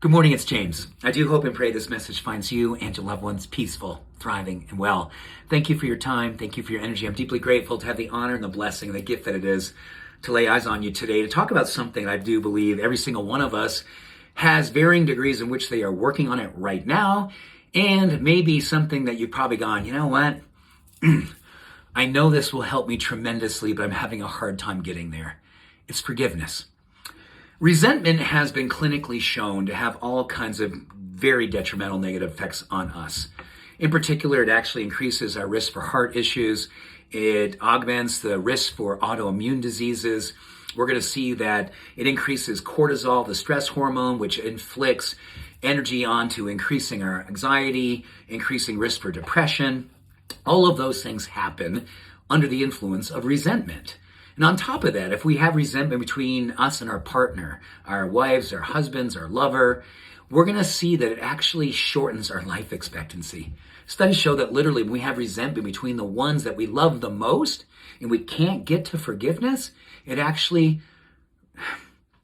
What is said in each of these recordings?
Good morning, it's James. I do hope and pray this message finds you and your loved ones peaceful, thriving, and well. Thank you for your time. Thank you for your energy. I'm deeply grateful to have the honor and the blessing and the gift that it is to lay eyes on you today to talk about something I do believe every single one of us has varying degrees in which they are working on it right now, and maybe something that you've probably gone, you know what? I know this will help me tremendously, but I'm having a hard time getting there. It's forgiveness. Resentment has been clinically shown to have all kinds of very detrimental negative effects on us. In particular, it actually increases our risk for heart issues. It augments the risk for autoimmune diseases. We're going to see that it increases cortisol, the stress hormone, which inflicts energy onto increasing our anxiety, increasing risk for depression. All of those things happen under the influence of resentment. And on top of that, if we have resentment between us and our partner, our wives, our husbands, our lover, we're going to see that it actually shortens our life expectancy. Studies show that literally when we have resentment between the ones that we love the most and we can't get to forgiveness, it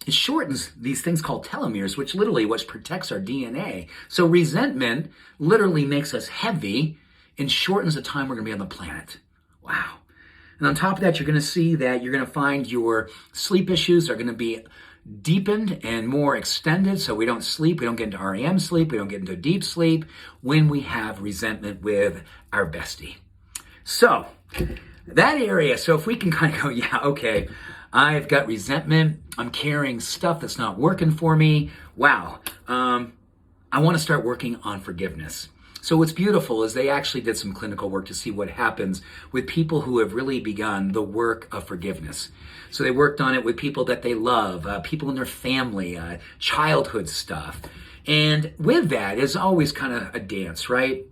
shortens these things called telomeres, which protects our DNA. So resentment literally makes us heavy and shortens the time we're going to be on the planet. Wow. And on top of that, you're going to see that you're going to find your sleep issues are going to be deepened and more extended. So we don't sleep, we don't get into REM sleep, we don't get into deep sleep when we have resentment with our bestie. So that area, so if we can kind of go, yeah, okay, I've got resentment, I'm carrying stuff that's not working for me. Wow. I want to start working on forgiveness. So what's beautiful is they actually did some clinical work to see what happens with people who have really begun the work of forgiveness. So they worked on it with people that they love, people in their family, childhood stuff. And with that is always kind of a dance, right?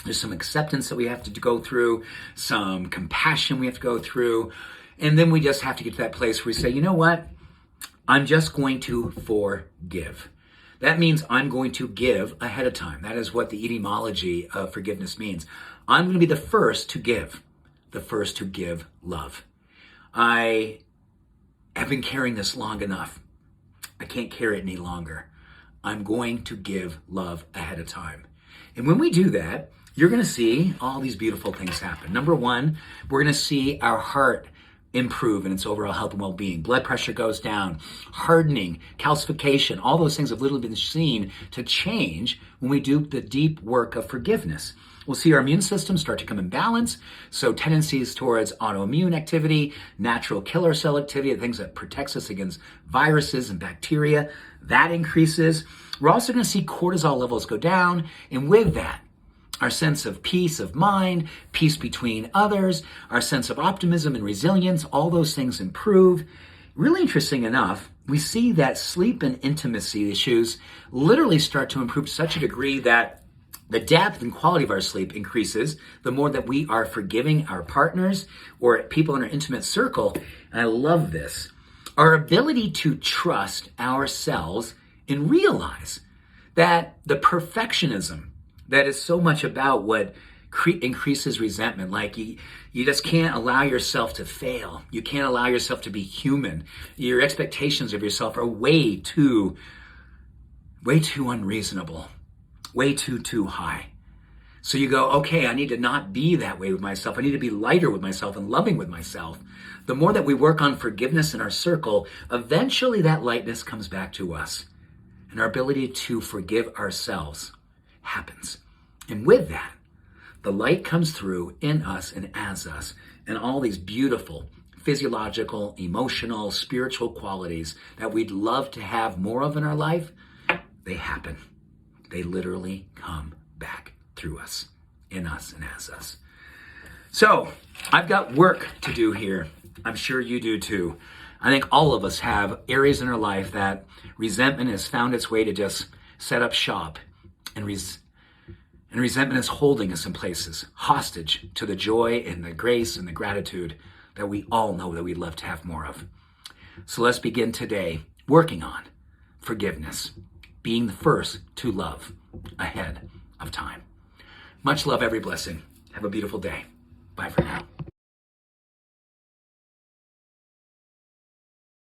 There's some acceptance that we have to go through, some compassion we have to go through. And then we just have to get to that place where we say, you know what? I'm just going to forgive. That means I'm going to give ahead of time. That is what the etymology of forgiveness means. I'm going to be the first to give love. I have been carrying this long enough. I can't carry it any longer. I'm going to give love ahead of time. And when we do that, you're going to see all these beautiful things happen. Number one, we're going to see our heart improve in its overall health and well-being. Blood pressure goes down, hardening, calcification, all those things have literally been seen to change when we do the deep work of forgiveness. We'll see our immune system start to come in balance, so tendencies towards autoimmune activity, natural killer cell activity, the things that protects us against viruses and bacteria, that increases. We're also going to see cortisol levels go down, and with that, our sense of peace of mind, peace between others, our sense of optimism and resilience, all those things improve. Really interesting enough, we see that sleep and intimacy issues literally start to improve to such a degree that the depth and quality of our sleep increases the more that we are forgiving our partners or people in our intimate circle. And I love this. Our ability to trust ourselves and realize that the perfectionism that is so much about what increases resentment. Like you just can't allow yourself to fail. You can't allow yourself to be human. Your expectations of yourself are way too unreasonable, way too high. So you go, okay, I need to not be that way with myself. I need to be lighter with myself and loving with myself. The more that we work on forgiveness in our circle, eventually that lightness comes back to us. And our ability to forgive ourselves happens. And with that, the light comes through in us and as us, and all these beautiful physiological, emotional, spiritual qualities that we'd love to have more of in our life, they happen. They literally come back through us, in us and as us. So I've got work to do here. I'm sure you do too. I think all of us have areas in our life that resentment has found its way to just set up shop, and resentment is holding us in places, hostage to the joy and the grace and the gratitude that we all know that we'd love to have more of. So let's begin today working on forgiveness, being the first to love ahead of time. Much love, every blessing. Have a beautiful day. Bye for now.